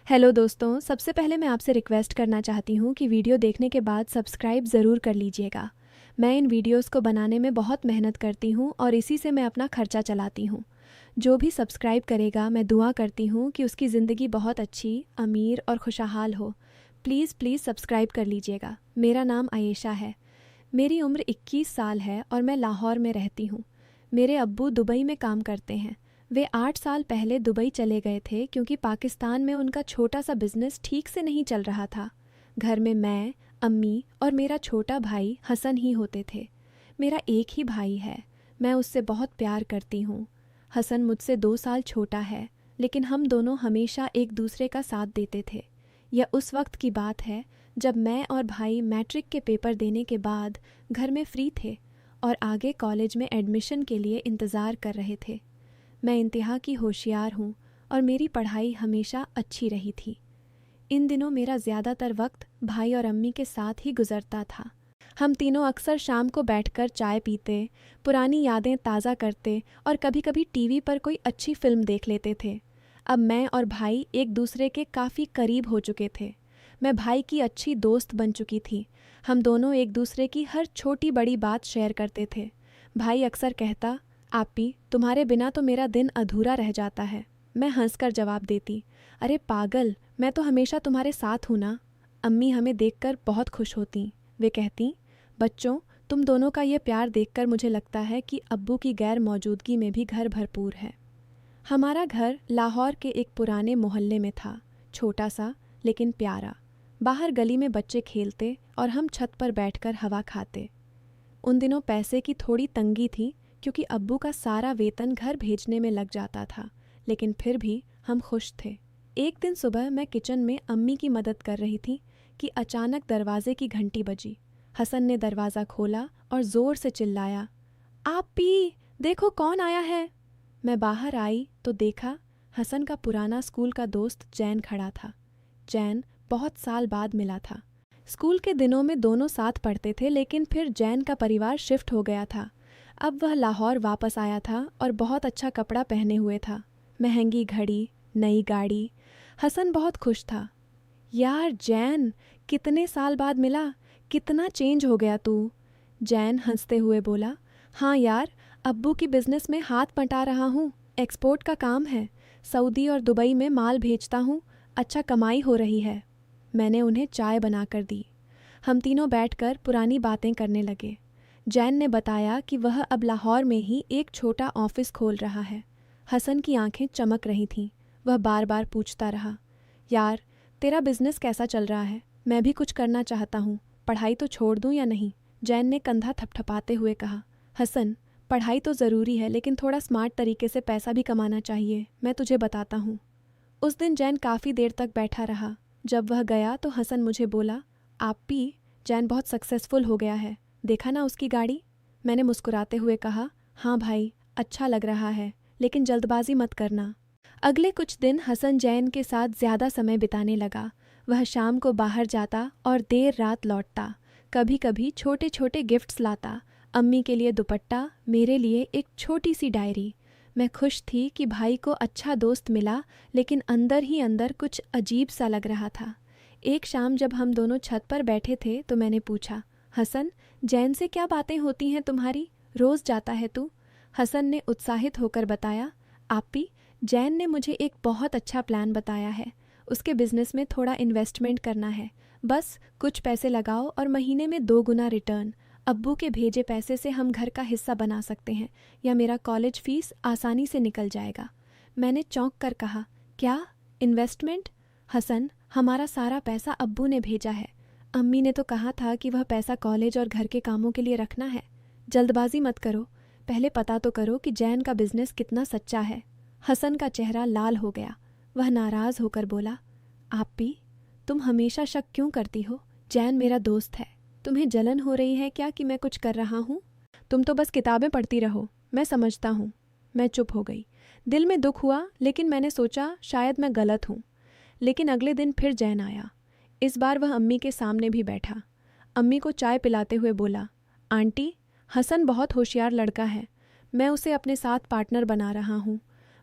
Hello दोस्तों, सबसे पहले मैं आपसे रिक्वेस्ट करना चाहती हूँ कि वीडियो देखने के बाद सब्सक्राइब ज़रूर कर लीजिएगा। मैं इन वीडियोस को बनाने में बहुत मेहनत करती हूँ और इसी से मैं अपना खर्चा चलाती हूँ। जो भी सब्सक्राइब करेगा, मैं दुआ करती हूँ कि उसकी ज़िंदगी बहुत अच्छी, अमीर और खुशहाल हो। प्लीज़ प्लीज़ सब्सक्राइब कर लीजिएगा। मेरा नाम आयेशा है। मेरी उम्र 21 साल है और मैं लाहौर में रहती हूँ। मेरे अब्बू दुबई में काम करते हैं। वे 8 साल पहले दुबई चले गए थे क्योंकि पाकिस्तान में उनका छोटा सा बिजनेस ठीक से नहीं चल रहा था। घर में मैं, अम्मी और मेरा छोटा भाई हसन ही होते थे। मेरा एक ही भाई है। मैं उससे बहुत प्यार करती हूँ। हसन मुझसे 2 साल छोटा है, लेकिन हम दोनों हमेशा एक दूसरे का साथ देते थे। यह उस वक्त की बात है जब मैं और भाई मैट्रिक के पेपर देने के बाद घर में फ्री थे और आगे कॉलेज में एडमिशन के लिए इंतज़ार कर रहे थे। मैं इंतहा की होशियार हूँ और मेरी पढ़ाई हमेशा अच्छी रही थी। इन दिनों मेरा ज़्यादातर वक्त भाई और अम्मी के साथ ही गुजरता था। हम तीनों अक्सर शाम को बैठकर चाय पीते, पुरानी यादें ताज़ा करते और कभी कभी टीवी पर कोई अच्छी फिल्म देख लेते थे। अब मैं और भाई एक दूसरे के काफ़ी करीब हो चुके थे। मैं भाई की अच्छी दोस्त बन चुकी थी। हम दोनों एक दूसरे की हर छोटी बड़ी बात शेयर करते थे। भाई अक्सर कहता, आपी, तुम्हारे बिना तो मेरा दिन अधूरा रह जाता है। मैं हंसकर जवाब देती, अरे पागल, मैं तो हमेशा तुम्हारे साथ हूँ ना। अम्मी हमें देखकर बहुत खुश होती। वे कहती, बच्चों, तुम दोनों का ये प्यार देखकर मुझे लगता है कि अब्बू की गैर मौजूदगी में भी घर भरपूर है। हमारा घर लाहौर के एक पुराने मोहल्ले में था, छोटा सा लेकिन प्यारा। बाहर गली में बच्चे खेलते और हम छत पर बैठकर हवा खाते। उन दिनों पैसे की थोड़ी तंगी थी क्योंकि अब्बू का सारा वेतन घर भेजने में लग जाता था, लेकिन फिर भी हम खुश थे। एक दिन सुबह मैं किचन में अम्मी की मदद कर रही थी कि अचानक दरवाजे की घंटी बजी। हसन ने दरवाज़ा खोला और ज़ोर से चिल्लाया, आपी, देखो कौन आया है। मैं बाहर आई तो देखा हसन का पुराना स्कूल का दोस्त जैन खड़ा था। जैन बहुत साल बाद मिला था। स्कूल के दिनों में दोनों साथ पढ़ते थे, लेकिन फिर जैन का परिवार शिफ्ट हो गया था। अब वह लाहौर वापस आया था और बहुत अच्छा कपड़ा पहने हुए था, महंगी घड़ी, नई गाड़ी। हसन बहुत खुश था। यार जैन, कितने साल बाद मिला, कितना चेंज हो गया तू। जैन हंसते हुए बोला, हाँ यार, अब्बू की बिजनेस में हाथ बंटा रहा हूँ। एक्सपोर्ट का काम है, सऊदी और दुबई में माल भेजता हूँ। अच्छा कमाई हो रही है। मैंने उन्हें चाय बनाकर दी। हम तीनों बैठकर पुरानी बातें करने लगे। जैन ने बताया कि वह अब लाहौर में ही एक छोटा ऑफिस खोल रहा है। हसन की आंखें चमक रही थीं। वह बार बार पूछता रहा, यार तेरा बिजनेस कैसा चल रहा है? मैं भी कुछ करना चाहता हूँ। पढ़ाई तो छोड़ दूँ या नहीं? जैन ने कंधा थपथपाते हुए कहा, हसन, पढ़ाई तो ज़रूरी है, लेकिन थोड़ा स्मार्ट तरीके से पैसा भी कमाना चाहिए। मैं तुझे बताता हूँ। उस दिन जैन काफ़ी देर तक बैठा रहा। जब वह गया तो हसन मुझे बोला, आपी, जैन बहुत सक्सेसफुल हो गया है, देखा ना उसकी गाड़ी। मैंने मुस्कुराते हुए कहा, हाँ भाई, अच्छा लग रहा है, लेकिन जल्दबाजी मत करना। अगले कुछ दिन हसन जैन के साथ ज़्यादा समय बिताने लगा। वह शाम को बाहर जाता और देर रात लौटता। कभी कभी छोटे छोटे गिफ्ट्स लाता, अम्मी के लिए दुपट्टा, मेरे लिए एक छोटी सी डायरी। मैं खुश थी कि भाई को अच्छा दोस्त मिला, लेकिन अंदर ही अंदर कुछ अजीब सा लग रहा था। एक शाम जब हम दोनों छत पर बैठे थे तो मैंने पूछा, हसन, जैन से क्या बातें होती हैं तुम्हारी? रोज़ जाता है तू? हसन ने उत्साहित होकर बताया, आपी, जैन ने मुझे एक बहुत अच्छा प्लान बताया है। उसके बिजनेस में थोड़ा इन्वेस्टमेंट करना है। बस कुछ पैसे लगाओ और महीने में 2 गुना रिटर्न। अब्बू के भेजे पैसे से हम घर का हिस्सा बना सकते हैं, या मेरा कॉलेज फीस आसानी से निकल जाएगा। मैंने चौंक कर कहा, क्या इन्वेस्टमेंट? हसन, हमारा सारा पैसा अब्बू ने भेजा है। अम्मी ने तो कहा था कि वह पैसा कॉलेज और घर के कामों के लिए रखना है। जल्दबाजी मत करो, पहले पता तो करो कि जैन का बिजनेस कितना सच्चा है। हसन का चेहरा लाल हो गया। वह नाराज़ होकर बोला, आपी, तुम हमेशा शक क्यों करती हो? जैन मेरा दोस्त है। तुम्हें जलन हो रही है क्या कि मैं कुछ कर रहा हूँ? तुम तो बस किताबें पढ़ती रहो, मैं समझता हूँ। मैं चुप हो गई। दिल में दुख हुआ, लेकिन मैंने सोचा शायद मैं गलत हूँ। लेकिन अगले दिन फिर जैन आया। इस बार वह अम्मी के सामने भी बैठा। अम्मी को चाय पिलाते हुए बोला, आंटी, हसन बहुत होशियार लड़का है। मैं उसे अपने साथ पार्टनर बना रहा हूँ।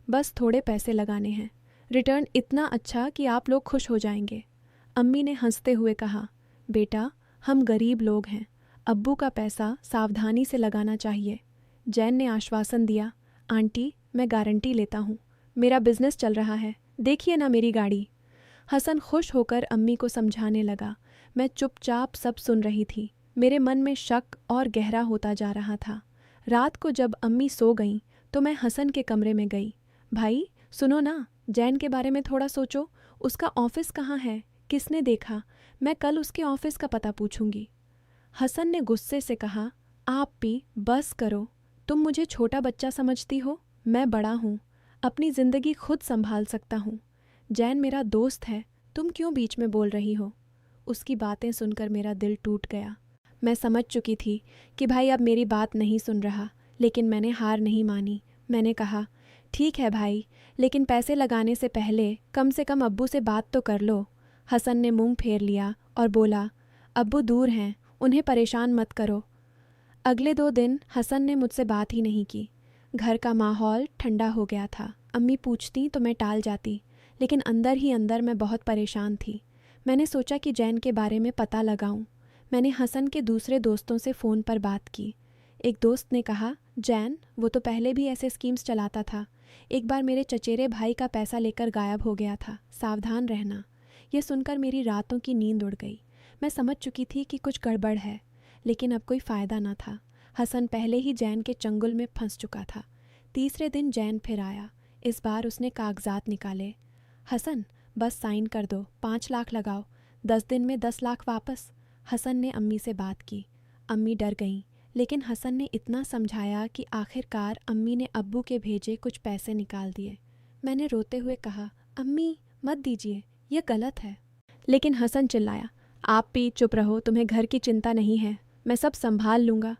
बस थोड़े पैसे लगाने हैं। रिटर्न इतना अच्छा कि आप लोग खुश हो जाएंगे। अम्मी ने हंसते हुए कहा, बेटा हम गरीब लोग हैं, अब्बू का पैसा सावधानी से लगाना चाहिए। जैन ने आश्वासन दिया, आंटी मैं गारंटी लेता हूँ, मेरा बिजनेस चल रहा है, देखिए ना मेरी गाड़ी। हसन खुश होकर अम्मी को समझाने लगा। मैं चुपचाप सब सुन रही थी। मेरे मन में शक और गहरा होता जा रहा था। रात को जब अम्मी सो गईं तो मैं हसन के कमरे में गई। भाई सुनो ना, जैन के बारे में थोड़ा सोचो, उसका ऑफिस कहाँ है, किसने देखा, मैं कल उसके ऑफिस का पता पूछूंगी। हसन ने गुस्से से कहा, आप भी बस करो, तुम मुझे छोटा बच्चा समझती हो, मैं बड़ा हूँ, अपनी ज़िंदगी खुद संभाल सकता हूँ। जैन मेरा दोस्त है, तुम क्यों बीच में बोल रही हो। उसकी बातें सुनकर मेरा दिल टूट गया। मैं समझ चुकी थी कि भाई अब मेरी बात नहीं सुन रहा, लेकिन मैंने हार नहीं मानी। मैंने कहा, ठीक है भाई, लेकिन पैसे लगाने से पहले कम से कम अब्बू से बात तो कर लो। हसन ने मुंह फेर लिया और बोला, अब्बू दूर हैं, उन्हें परेशान मत करो। अगले 2 दिन हसन ने मुझसे बात ही नहीं की। घर का माहौल ठंडा हो गया था। अम्मी पूछती तो मैं टाल जाती, लेकिन अंदर ही अंदर मैं बहुत परेशान थी। मैंने सोचा कि जैन के बारे में पता लगाऊं। मैंने हसन के दूसरे दोस्तों से फ़ोन पर बात की। एक दोस्त ने कहा, जैन वो तो पहले भी ऐसे स्कीम्स चलाता था, एक बार मेरे चचेरे भाई का पैसा लेकर गायब हो गया था, सावधान रहना। ये सुनकर मेरी रातों की नींद उड़ गई। मैं समझ चुकी थी कि कुछ गड़बड़ है, लेकिन अब कोई फ़ायदा न था। हसन पहले ही जैन के चंगुल में फंस चुका था। तीसरे दिन जैन फिर आया। इस बार उसने कागजात निकाले। हसन बस साइन कर दो, 5 लाख लगाओ, 10 दिन में 10 लाख वापस। हसन ने अम्मी से बात की। अम्मी डर गईं, लेकिन हसन ने इतना समझाया कि आखिरकार अम्मी ने अब्बू के भेजे कुछ पैसे निकाल दिए। मैंने रोते हुए कहा, अम्मी मत दीजिए, यह गलत है। लेकिन हसन चिल्लाया, आप भी चुप रहो, तुम्हें घर की चिंता नहीं है, मैं सब संभाल लूँगा।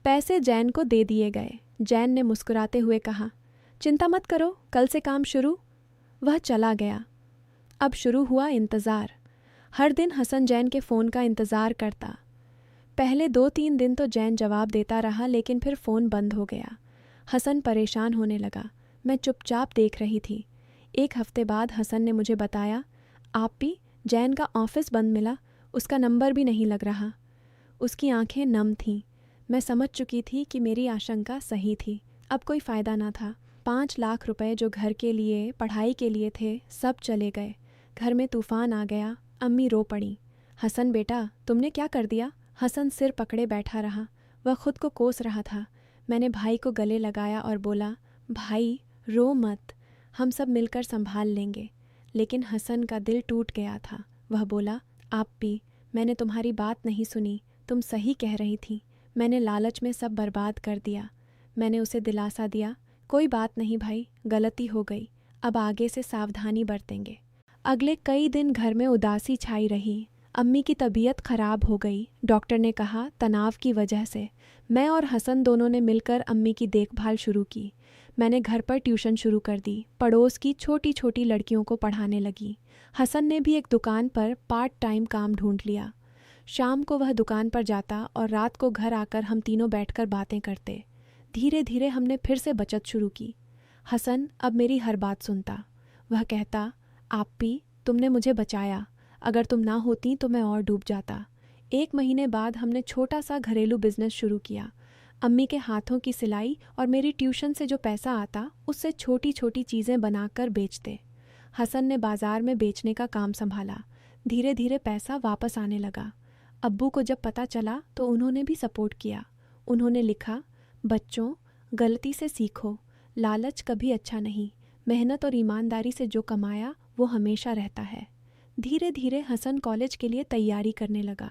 पैसे जैन को दे दिए गए। जैन ने मुस्कुराते हुए कहा, चिंता मत करो, कल से काम शुरू। वह चला गया। अब शुरू हुआ इंतज़ार। हर दिन हसन जैन के फ़ोन का इंतज़ार करता। पहले 2-3 दिन तो जैन जवाब देता रहा, लेकिन फिर फ़ोन बंद हो गया। हसन परेशान होने लगा। मैं चुपचाप देख रही थी। 1 हफ्ते बाद हसन ने मुझे बताया, आप भी जैन का ऑफिस बंद मिला, उसका नंबर भी नहीं लग रहा। उसकी आंखें नम थीं। मैं समझ चुकी थी कि मेरी आशंका सही थी। अब कोई फ़ायदा ना था। 5 लाख रुपए जो घर के लिए, पढ़ाई के लिए थे, सब चले गए। घर में तूफ़ान आ गया। अम्मी रो पड़ी। हसन बेटा तुमने क्या कर दिया। हसन सिर पकड़े बैठा रहा। वह खुद को कोस रहा था। मैंने भाई को गले लगाया और बोला, भाई रो मत, हम सब मिलकर संभाल लेंगे। लेकिन हसन का दिल टूट गया था। वह बोला, आप भी, मैंने तुम्हारी बात नहीं सुनी, तुम सही कह रही थी, मैंने लालच में सब बर्बाद कर दिया। मैंने उसे दिलासा दिया, कोई बात नहीं भाई, गलती हो गई, अब आगे से सावधानी बरतेंगे। अगले कई दिन घर में उदासी छाई रही। अम्मी की तबीयत खराब हो गई। डॉक्टर ने कहा तनाव की वजह से। मैं और हसन दोनों ने मिलकर अम्मी की देखभाल शुरू की। मैंने घर पर ट्यूशन शुरू कर दी। पड़ोस की छोटी छोटी लड़कियों को पढ़ाने लगी। हसन ने भी एक दुकान पर पार्ट टाइम काम ढूंढ लिया। शाम को वह दुकान पर जाता और रात को घर आकर हम तीनों बैठकर बातें करते। धीरे धीरे हमने फिर से बचत शुरू की। हसन अब मेरी हर बात सुनता। वह कहता, आप भी, तुमने मुझे बचाया, अगर तुम ना होती तो मैं और डूब जाता। 1 महीने बाद हमने छोटा सा घरेलू बिजनेस शुरू किया। अम्मी के हाथों की सिलाई और मेरी ट्यूशन से जो पैसा आता, उससे छोटी छोटी चीज़ें बनाकर बेचते। हसन ने बाज़ार में बेचने का काम संभाला। धीरे धीरे पैसा वापस आने लगा। अब्बू को जब पता चला तो उन्होंने भी सपोर्ट किया। उन्होंने लिखा, बच्चों गलती से सीखो, लालच कभी अच्छा नहीं, मेहनत और ईमानदारी से जो कमाया वो हमेशा रहता है। धीरे धीरे हसन कॉलेज के लिए तैयारी करने लगा।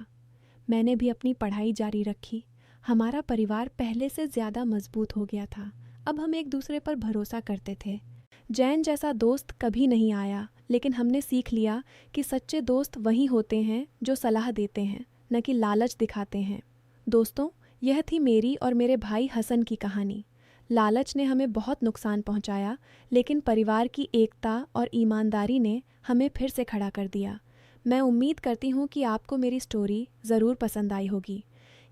मैंने भी अपनी पढ़ाई जारी रखी। हमारा परिवार पहले से ज़्यादा मजबूत हो गया था। अब हम एक दूसरे पर भरोसा करते थे। जैन जैसा दोस्त कभी नहीं आया, लेकिन हमने सीख लिया कि सच्चे दोस्त वही होते हैं जो सलाह देते हैं, न कि लालच दिखाते हैं। दोस्तों, यह थी मेरी और मेरे भाई हसन की कहानी। लालच ने हमें बहुत नुकसान पहुंचाया, लेकिन परिवार की एकता और ईमानदारी ने हमें फिर से खड़ा कर दिया। मैं उम्मीद करती हूँ कि आपको मेरी स्टोरी ज़रूर पसंद आई होगी।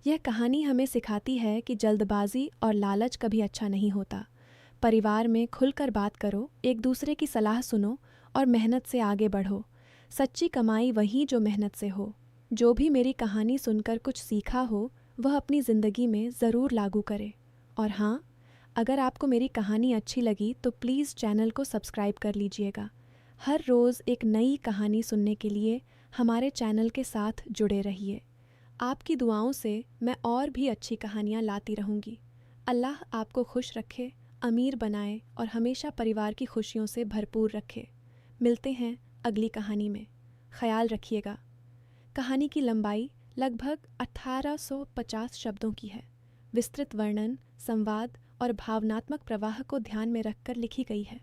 यह कहानी हमें सिखाती है कि जल्दबाजी और लालच कभी अच्छा नहीं होता। परिवार में खुलकर बात करो, एक दूसरे की सलाह सुनो और मेहनत से आगे बढ़ो। सच्ची कमाई वही जो मेहनत से हो। जो भी मेरी कहानी सुनकर कुछ सीखा हो वह अपनी ज़िंदगी में ज़रूर लागू करे। और हाँ, अगर आपको मेरी कहानी अच्छी लगी तो प्लीज़ चैनल को सब्सक्राइब कर लीजिएगा। हर रोज़ एक नई कहानी सुनने के लिए हमारे चैनल के साथ जुड़े रहिए। आपकी दुआओं से मैं और भी अच्छी कहानियाँ लाती रहूँगी। अल्लाह आपको खुश रखे, अमीर बनाए और हमेशा परिवार की खुशियों से भरपूर रखे। मिलते हैं अगली कहानी में। ख्याल रखिएगा। कहानी की लंबाई लगभग 1850 शब्दों की है। विस्तृत वर्णन, संवाद और भावनात्मक प्रवाह को ध्यान में रखकर लिखी गई है।